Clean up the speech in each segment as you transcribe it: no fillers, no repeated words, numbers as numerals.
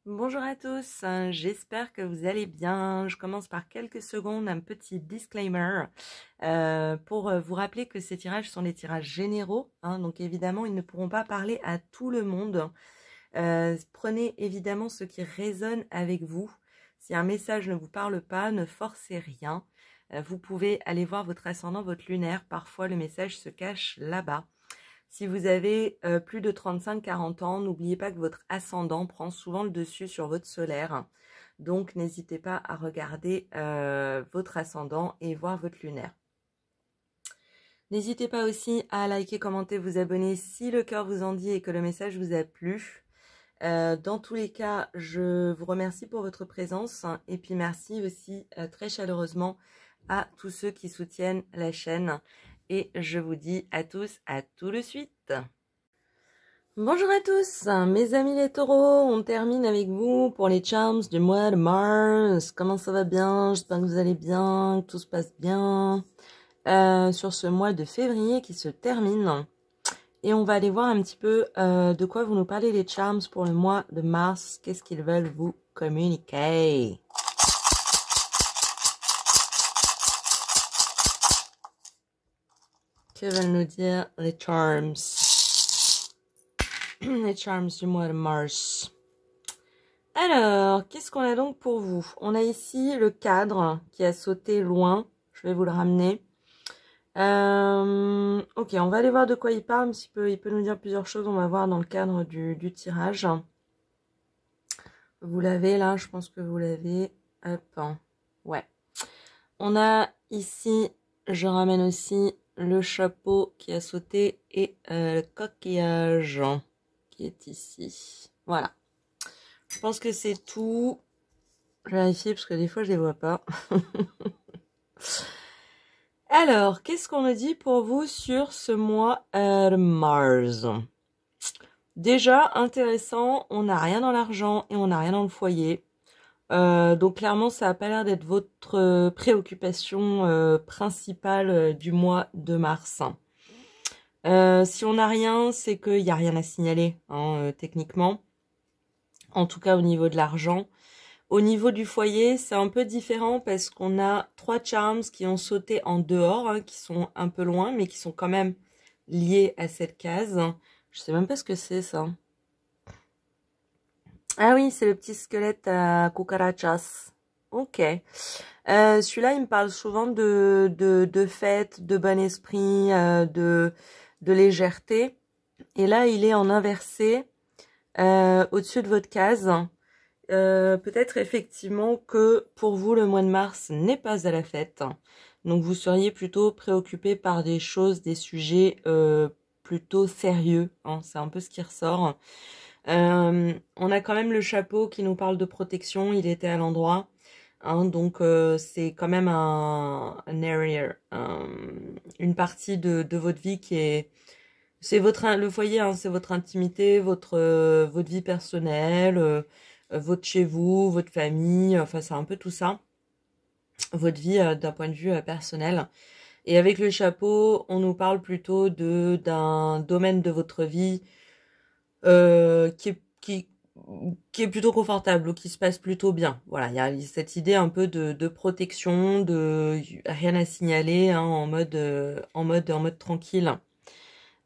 Bonjour à tous, j'espère que vous allez bien. Je commence par quelques secondes, un petit disclaimer pour vous rappeler que ces tirages sont des tirages généraux, donc évidemment ils ne pourront pas parler à tout le monde. Prenez évidemment ce qui résonne avec vous. Si un message ne vous parle pas, ne forcez rien. Vous pouvez aller voir votre ascendant, votre lunaire, parfois le message se cache là-bas. Si vous avez plus de 35-40 ans, n'oubliez pas que votre ascendant prend souvent le dessus sur votre solaire. Donc, n'hésitez pas à regarder votre ascendant et voir votre lunaire. N'hésitez pas aussi à liker, commenter, vous abonner si le cœur vous en dit et que le message vous a plu. Dans tous les cas, je vous remercie pour votre présence et puis merci aussi très chaleureusement à tous ceux qui soutiennent la chaîne. Et je vous dis à tous, à tout de suite. Bonjour à tous, mes amis les taureaux, on termine avec vous pour les charms du mois de mars. Comment ça va bien? J'espère que vous allez bien, que tout se passe bien. Sur ce mois de février qui se termine. Et on va aller voir un petit peu de quoi vous nous parlez les charms pour le mois de mars. Qu'est-ce qu'ils veulent vous communiquer? Que veulent nous dire les charms? Les charms du mois de mars. Alors, qu'est-ce qu'on a donc pour vous? On a ici le cadre qui a sauté loin. Je vais vous le ramener. Ok, on va aller voir de quoi il parle. Il peut nous dire plusieurs choses. On va voir dans le cadre du tirage. Vous l'avez là, je pense que vous l'avez. Hop, ouais. On a ici, je ramène aussi le chapeau qui a sauté et le coquillage qui est ici. Voilà. Je pense que c'est tout. Je vais vérifier parce que des fois je les vois pas. Alors, qu'est-ce qu'on me dit pour vous sur ce mois de mars? Déjà, intéressant, on n'a rien dans l'argent et on n'a rien dans le foyer. Donc clairement, ça n'a pas l'air d'être votre préoccupation principale du mois de mars. Si on n'a rien, c'est qu'il n'y a rien à signaler, techniquement. En tout cas, au niveau de l'argent. Au niveau du foyer, c'est un peu différent parce qu'on a 3 charms qui ont sauté en dehors, qui sont un peu loin, mais qui sont quand même liés à cette case. Je sais même pas ce que c'est, ça. Ah oui, c'est le petit squelette à cucarachas. Ok. Celui-là, il me parle souvent de fête, de bon esprit, de légèreté. Et là, il est en inversé au-dessus de votre case. Peut-être effectivement que pour vous, le mois de mars n'est pas à la fête. Donc, vous seriez plutôt préoccupé par des choses, des sujets plutôt sérieux. C'est un peu ce qui ressort. On a quand même le chapeau qui nous parle de protection. Il était à l'endroit. Donc, c'est quand même un area, une partie de votre vie qui est... C'est le foyer, c'est votre intimité, votre vie personnelle, votre chez vous, votre famille, enfin c'est un peu tout ça. Votre vie d'un point de vue personnel. Et avec le chapeau, on nous parle plutôt d'un domaine de votre vie qui est plutôt confortable ou qui se passe plutôt bien. Voilà, il y a cette idée un peu de protection, de rien à signaler, en mode tranquille.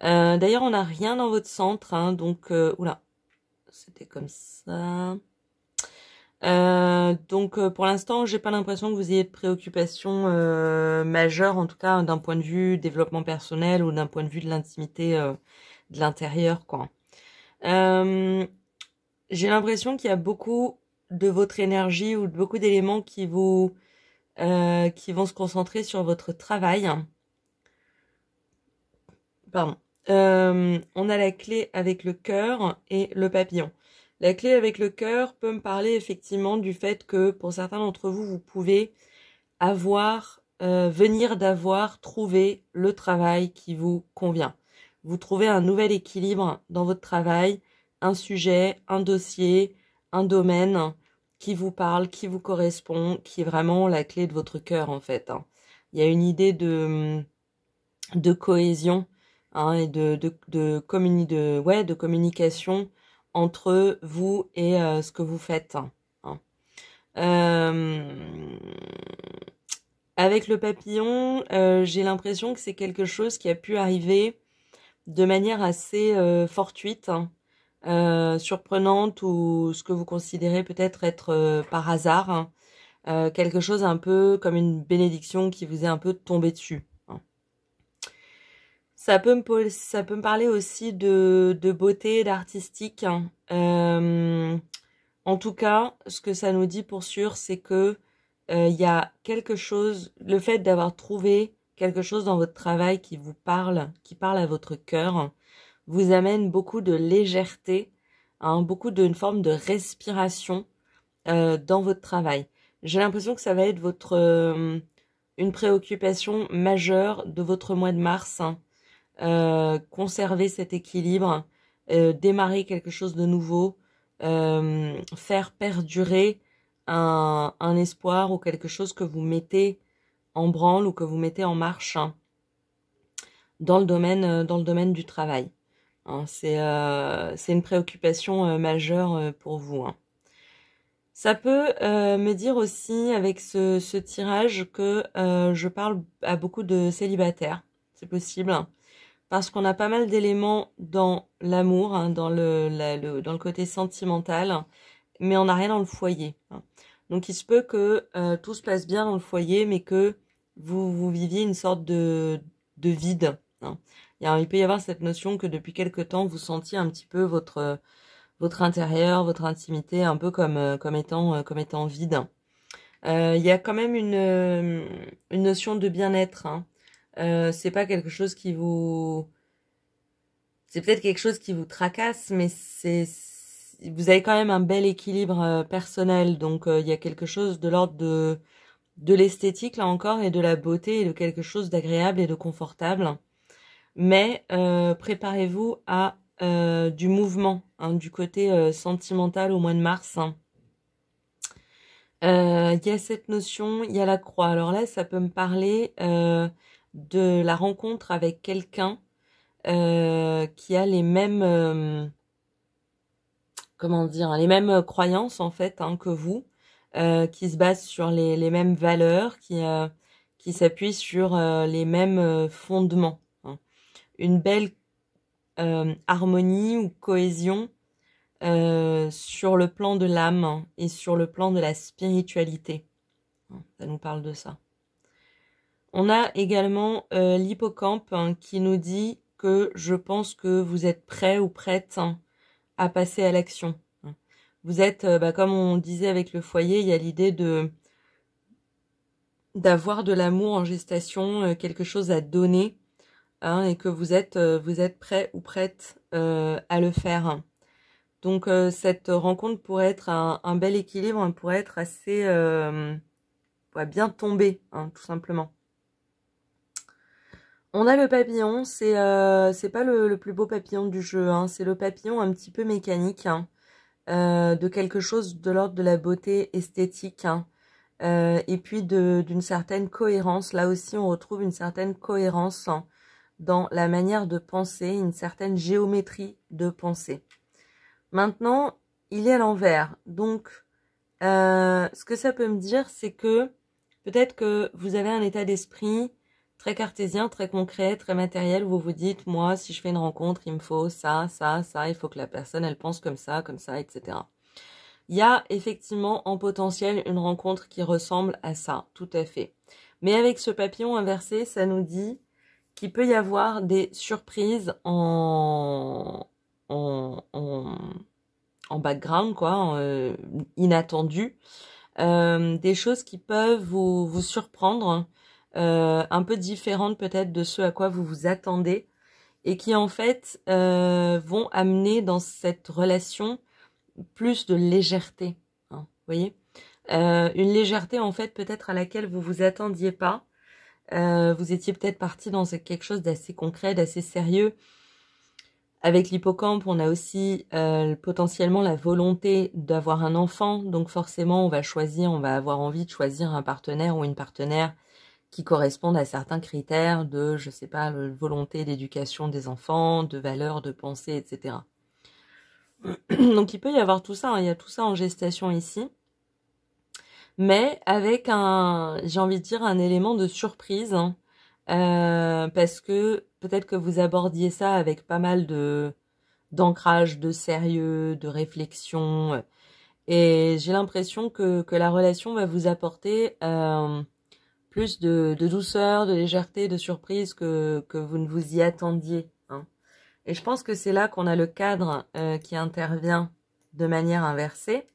D'ailleurs, on n'a rien dans votre centre, donc oula, c'était comme ça. Donc pour l'instant, j'ai pas l'impression que vous ayez de préoccupations majeures, en tout cas d'un point de vue développement personnel ou d'un point de vue de l'intimité de l'intérieur, quoi. J'ai l'impression qu'il y a beaucoup de votre énergie ou de beaucoup d'éléments qui vont se concentrer sur votre travail. Pardon. On a la clé avec le cœur et le papillon. La clé avec le cœur peut me parler effectivement du fait que pour certains d'entre vous, vous pouvez venir d'avoir trouvé le travail qui vous convient. Vous trouvez un nouvel équilibre dans votre travail, un sujet, un dossier, un domaine qui vous parle, qui vous correspond, qui est vraiment la clé de votre cœur en fait. Il y a une idée de cohésion et de communication entre vous et ce que vous faites. Hein. Avec le papillon, j'ai l'impression que c'est quelque chose qui a pu arriver de manière assez fortuite, hein, surprenante, ou ce que vous considérez peut-être être, par hasard, hein, quelque chose un peu comme une bénédiction qui vous est un peu tombée dessus. Hein. Ça peut me parler aussi de beauté, d'artistique. Hein. En tout cas, ce que ça nous dit pour sûr, c'est que il y a quelque chose, le fait d'avoir trouvé quelque chose dans votre travail qui vous parle, qui parle à votre cœur, vous amène beaucoup de légèreté, hein, beaucoup d'une forme de respiration dans votre travail. J'ai l'impression que ça va être une préoccupation majeure de votre mois de mars, hein. Conserver cet équilibre, démarrer quelque chose de nouveau, faire perdurer un espoir ou quelque chose que vous mettez en branle ou que vous mettez en marche, hein, dans le domaine du travail. Hein. C'est une préoccupation majeure pour vous. Hein. Ça peut me dire aussi avec ce tirage que je parle à beaucoup de célibataires, c'est possible, parce qu'on a pas mal d'éléments dans l'amour, hein, dans dans le côté sentimental, mais on n'a rien dans le foyer. Hein. Donc il se peut que tout se passe bien dans le foyer, mais que vous viviez une sorte de vide. Hein. Il peut y avoir cette notion que depuis quelque temps, vous sentiez un petit peu votre intérieur, votre intimité, un peu comme étant vide. Il y a quand même une notion de bien-être. Hein. C'est pas quelque chose c'est peut-être quelque chose qui vous tracasse, mais vous avez quand même un bel équilibre personnel. Donc il y a quelque chose de l'ordre de l'esthétique là encore et de la beauté et de quelque chose d'agréable et de confortable. Mais préparez-vous à du mouvement, hein, du côté sentimental au mois de mars. Hein. Il y a cette notion, il y a la croix. Alors là, ça peut me parler de la rencontre avec quelqu'un qui a les mêmes, comment dire, les mêmes croyances en fait, hein, que vous, qui se basent sur les mêmes valeurs, qui s'appuient sur les mêmes fondements. Hein. Une belle harmonie ou cohésion sur le plan de l'âme, hein, et sur le plan de la spiritualité. Hein, ça nous parle de ça. On a également l'hippocampe, hein, qui nous dit que je pense que vous êtes prêt ou prête, hein, à passer à l'action. Hein. Vous êtes, comme on disait avec le foyer, il y a l'idée d'avoir de l'amour en gestation, quelque chose à donner, hein, et que vous êtes prêt ou prête à le faire. Hein. Donc cette rencontre pourrait être un bel équilibre, hein, pourrait être assez bien tombé, hein, tout simplement. On a le papillon, c'est pas le plus beau papillon du jeu, hein, c'est le papillon un petit peu mécanique, hein, de quelque chose de l'ordre de la beauté esthétique, hein, et puis d'une certaine cohérence. Là aussi, on retrouve une certaine cohérence, hein, dans la manière de penser, une certaine géométrie de pensée. Maintenant, il est à l'envers. Donc, ce que ça peut me dire, c'est que peut-être que vous avez un état d'esprit très cartésien, très concret, très matériel, où vous vous dites, moi, si je fais une rencontre, il me faut ça, ça, ça, il faut que la personne, elle pense comme ça, etc. Il y a effectivement en potentiel une rencontre qui ressemble à ça, tout à fait. Mais avec ce papillon inversé, ça nous dit qu'il peut y avoir des surprises en background, quoi, inattendues, des choses qui peuvent vous surprendre, un peu différentes peut-être de ce à quoi vous vous attendez, et qui en fait vont amener dans cette relation plus de légèreté, hein, vous voyez, une légèreté en fait peut-être à laquelle vous vous attendiez pas. Vous étiez peut-être parti dans quelque chose d'assez concret, d'assez sérieux. Avec l'hippocampe, on a aussi potentiellement la volonté d'avoir un enfant, donc forcément on va avoir envie de choisir un partenaire ou une partenaire qui correspondent à certains critères de, je sais pas, volonté d'éducation des enfants, de valeurs, de pensée, etc. Donc il peut y avoir tout ça, hein, il y a tout ça en gestation ici. Mais avec j'ai envie de dire, un élément de surprise, hein, parce que peut-être que vous abordiez ça avec pas mal d'ancrage, de sérieux, de réflexion, et j'ai l'impression que la relation va vous apporter plus de douceur, de légèreté, de surprise que vous ne vous y attendiez, hein. Et je pense que c'est là qu'on a le cadre qui intervient de manière inversée.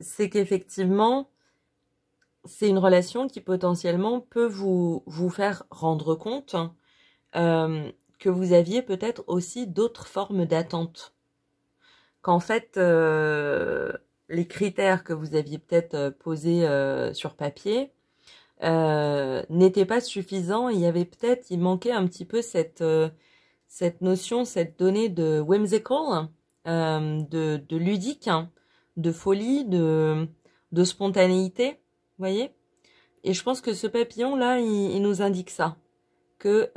C'est qu'effectivement, c'est une relation qui potentiellement peut vous faire rendre compte que vous aviez peut-être aussi d'autres formes d'attente. Qu'en fait, les critères que vous aviez peut-être posés sur papier n'étaient pas suffisants. Il manquait un petit peu cette notion, cette donnée de whimsical, de ludique, hein, de folie, de spontanéité, vous voyez? Et je pense que ce papillon-là, il nous indique ça, que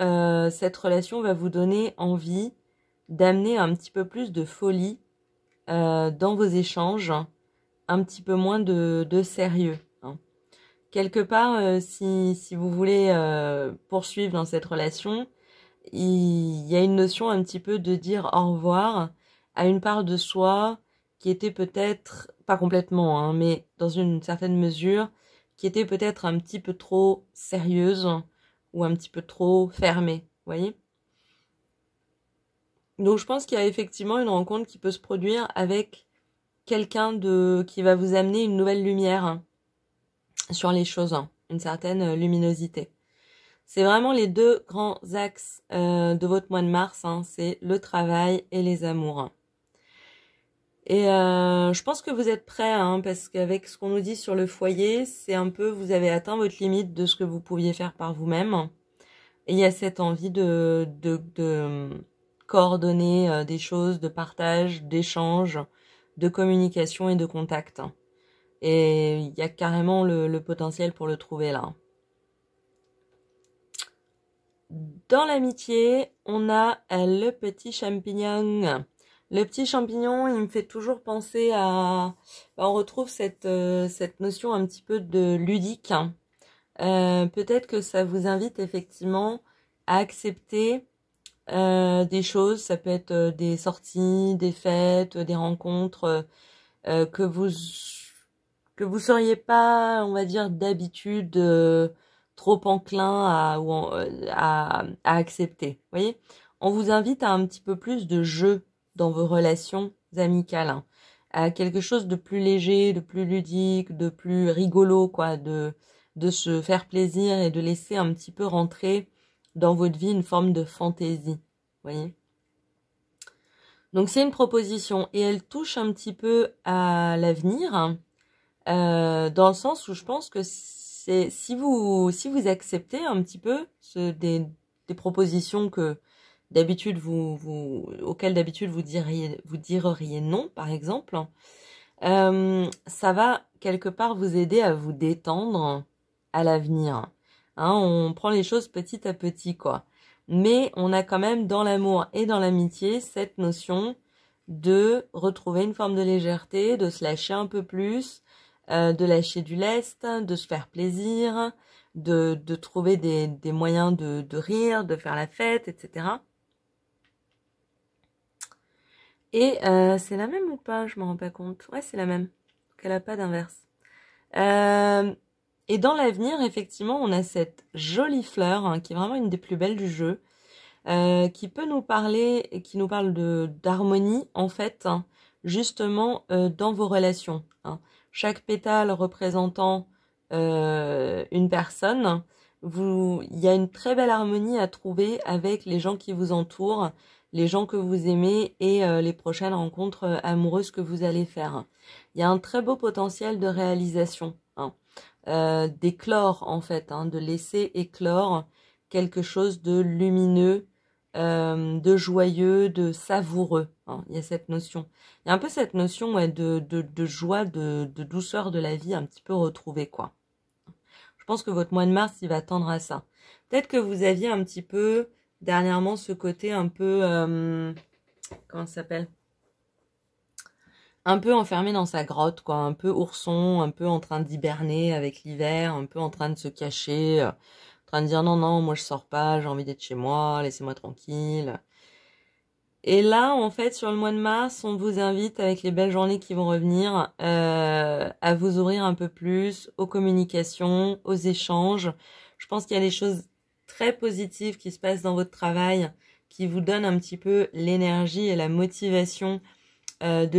cette relation va vous donner envie d'amener un petit peu plus de folie dans vos échanges, un petit peu moins de sérieux, hein. Quelque part, si vous voulez poursuivre dans cette relation, il y a une notion un petit peu de dire au revoir à une part de soi qui était peut-être, pas complètement, hein, mais dans une certaine mesure, qui était peut-être un petit peu trop sérieuse ou un petit peu trop fermée, vous voyez? Donc je pense qu'il y a effectivement une rencontre qui peut se produire avec quelqu'un qui va vous amener une nouvelle lumière, hein, sur les choses, hein, une certaine luminosité. C'est vraiment les deux grands axes de votre mois de mars, hein, c'est le travail et les amours. Et je pense que vous êtes prêts, hein, parce qu'avec ce qu'on nous dit sur le foyer, c'est un peu, vous avez atteint votre limite de ce que vous pouviez faire par vous-même. Et il y a cette envie de coordonner des choses, de partage, d'échange, de communication et de contact. Et il y a carrément le potentiel pour le trouver là. Dans l'amitié, on a le petit champignon. Le petit champignon, il me fait toujours penser à... On retrouve cette notion un petit peu de ludique, hein. Peut-être que ça vous invite effectivement à accepter des choses. Ça peut être des sorties, des fêtes, des rencontres que vous seriez pas, on va dire, d'habitude trop enclin à accepter. Vous voyez, on vous invite à un petit peu plus de jeu dans vos relations amicales, hein, à quelque chose de plus léger, de plus ludique, de plus rigolo, quoi, de se faire plaisir et de laisser un petit peu rentrer dans votre vie une forme de fantaisie. Vous voyez? Donc c'est une proposition et elle touche un petit peu à l'avenir, hein, dans le sens où je pense que c'est si vous acceptez un petit peu des propositions que d'habitude auxquelles d'habitude vous direriez non, par exemple, ça va quelque part vous aider à vous détendre à l'avenir, hein. On prend les choses petit à petit, quoi. Mais on a quand même dans l'amour et dans l'amitié cette notion de retrouver une forme de légèreté, de se lâcher un peu plus, de lâcher du lest, de se faire plaisir, de trouver des moyens de rire, de faire la fête, etc. Et c'est la même ou pas? Je m'en rends pas compte. Ouais, c'est la même. Donc elle a pas d'inverse. Et dans l'avenir, effectivement, on a cette jolie fleur, hein, qui est vraiment une des plus belles du jeu, qui peut nous parler et qui nous parle d'harmonie, en fait, hein, justement dans vos relations, hein. Chaque pétale représentant une personne, il y a une très belle harmonie à trouver avec les gens qui vous entourent, les gens que vous aimez et les prochaines rencontres amoureuses que vous allez faire. Il y a un très beau potentiel de réalisation, hein, d'éclore en fait, hein, de laisser éclore quelque chose de lumineux, de joyeux, de savoureux, hein. Il y a cette notion. Il y a un peu cette notion, ouais, de joie, de douceur de la vie un petit peu retrouvée, quoi. Je pense que votre mois de mars, il va tendre à ça. Peut-être que vous aviez un petit peu, dernièrement, ce côté un peu comment ça s'appelle? Un peu enfermé dans sa grotte, quoi. Un peu ourson, un peu en train d'hiberner avec l'hiver, un peu en train de se cacher, en train de dire non, non, moi je sors pas, j'ai envie d'être chez moi, laissez-moi tranquille. Et là, en fait, sur le mois de mars, on vous invite, avec les belles journées qui vont revenir, à vous ouvrir un peu plus aux communications, aux échanges. Je pense qu'il y a des choses très positives qui se passent dans votre travail, qui vous donnent un petit peu l'énergie et la motivation de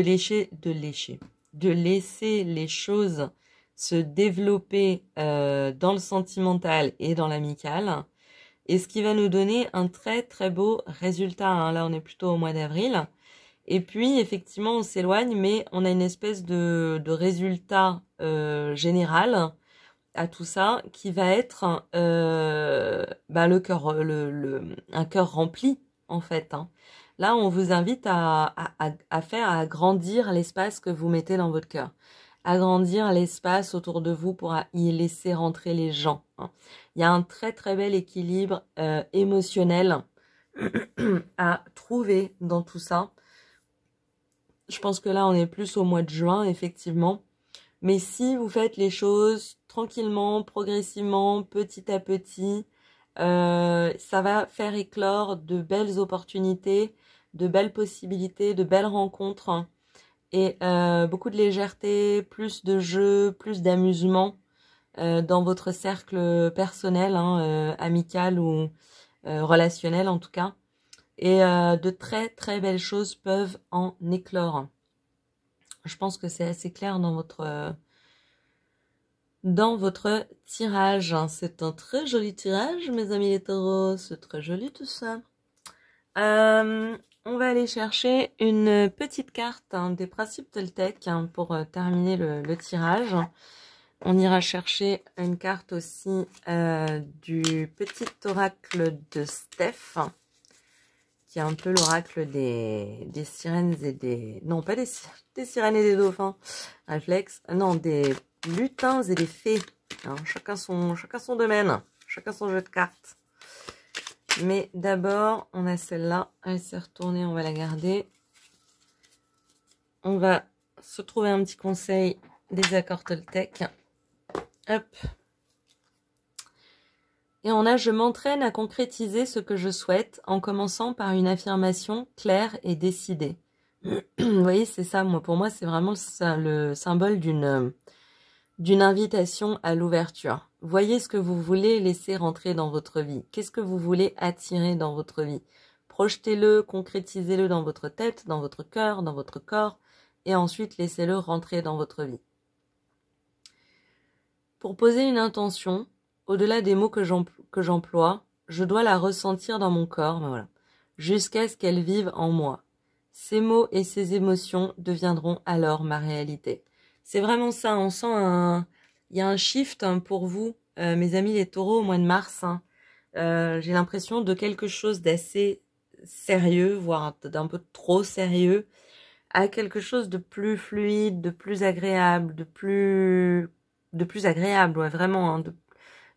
laisser les choses se développer dans le sentimental et dans l'amical. Et ce qui va nous donner un très très beau résultat. Hein. Là, on est plutôt au mois d'avril. Et puis, effectivement, on s'éloigne, mais on a une espèce de résultat général à tout ça qui va être le cœur, un cœur rempli, en fait. Hein. Là, on vous invite à faire agrandir l'espace que vous mettez dans votre cœur. Agrandir l'espace autour de vous pour y laisser rentrer les gens. Hein. Il y a un très très bel équilibre émotionnel à trouver dans tout ça. Je pense que là, on est plus au mois de juin, effectivement. Mais si vous faites les choses tranquillement, progressivement, petit à petit, ça va faire éclore de belles opportunités, de belles possibilités, de belles rencontres et beaucoup de légèreté, plus de jeu, plus d'amusement dans votre cercle personnel, hein, amical ou relationnel en tout cas. Et de très très belles choses peuvent en éclore. Je pense que c'est assez clair dans votre tirage. C'est un très joli tirage, mes amis les taureaux. C'est très joli tout ça. On va aller chercher une petite carte des principes Toltec pour terminer le tirage. On ira chercher une carte aussi du petit oracle de Steph, qui est un peu l'oracle des sirènes et des... Non, pas des sirènes et des dauphins. Réflexe. Non, des lutins et des fées. Hein, chacun son domaine. Chacun son jeu de cartes. Mais d'abord, on a celle-là. Elle s'est retournée, on va la garder. On va se trouver un petit conseil des accords Toltec. Hop. Et on a « Je m'entraîne à concrétiser ce que je souhaite en commençant par une affirmation claire et décidée. » Vous voyez, c'est ça. Pour moi, c'est vraiment le symbole d'une invitation à l'ouverture. Voyez ce que vous voulez laisser rentrer dans votre vie. Qu'est-ce que vous voulez attirer dans votre vie? Projetez-le, concrétisez-le dans votre tête, dans votre cœur, dans votre corps, et ensuite laissez-le rentrer dans votre vie. Pour poser une intention, au-delà des mots que j'emploie, je dois la ressentir dans mon corps, voilà, jusqu'à ce qu'elle vive en moi. Ces mots et ces émotions deviendront alors ma réalité. C'est vraiment ça, on sent il y a un shift pour vous, mes amis les taureaux, au mois de mars. Hein. J'ai l'impression de quelque chose d'assez sérieux, voire d'un peu trop sérieux, à quelque chose de plus fluide, de plus agréable, de plus agréable, ouais, vraiment, hein,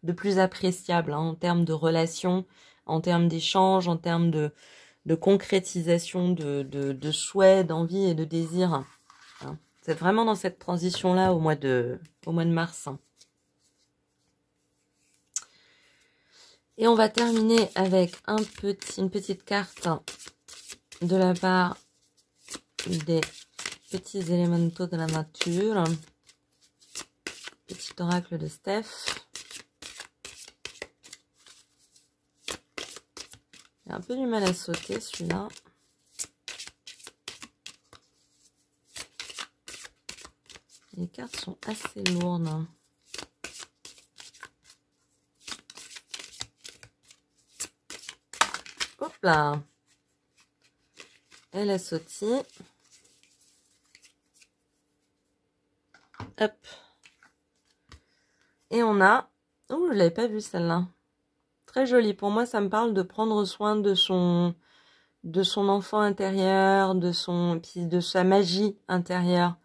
de plus appréciable hein, en termes de relations, en termes d'échanges, en termes de concrétisation de souhaits, d'envie et de désirs. Hein. C'est vraiment dans cette transition-là au mois de mars. Hein. Et on va terminer avec une petite carte de la part des petits élémentaux de la nature. Petit oracle de Steph. Il a un peu du mal à sauter celui-là. Les cartes sont assez lourdes. Hein. Hop là. Elle a sauté. Hop. Et on a... Oh, je l'avais pas vue celle-là. Très jolie. Pour moi, ça me parle de prendre soin de son enfant intérieur, de sa magie intérieure,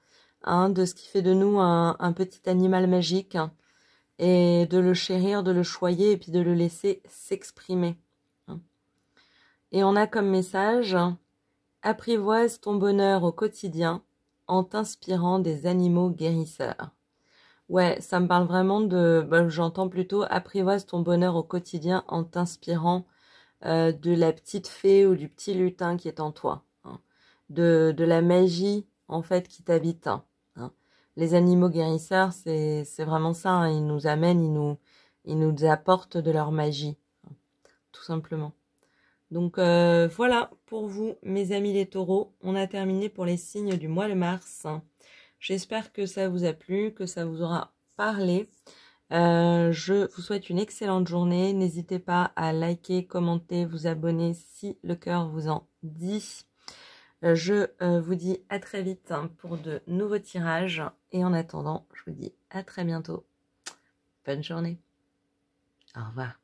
hein, de ce qui fait de nous un petit animal magique, hein, et de le chérir, de le choyer et puis de le laisser s'exprimer. Hein. Et on a comme message Apprivoise ton bonheur au quotidien en t'inspirant des animaux guérisseurs. Ouais, ça me parle vraiment de... Bah, j'entends plutôt apprivoise ton bonheur au quotidien en t'inspirant de la petite fée ou du petit lutin qui est en toi. Hein. De la magie, en fait, qui t'habite. Hein. Les animaux guérisseurs, c'est vraiment ça. Hein. Ils nous amènent, ils nous apportent de leur magie. Hein, tout simplement. Donc voilà pour vous, mes amis les taureaux. On a terminé pour les signes du mois de mars. J'espère que ça vous a plu, que ça vous aura parlé. Je vous souhaite une excellente journée. N'hésitez pas à liker, commenter, vous abonner si le cœur vous en dit. Je vous dis à très vite pour de nouveaux tirages. Et en attendant, je vous dis à très bientôt. Bonne journée. Au revoir.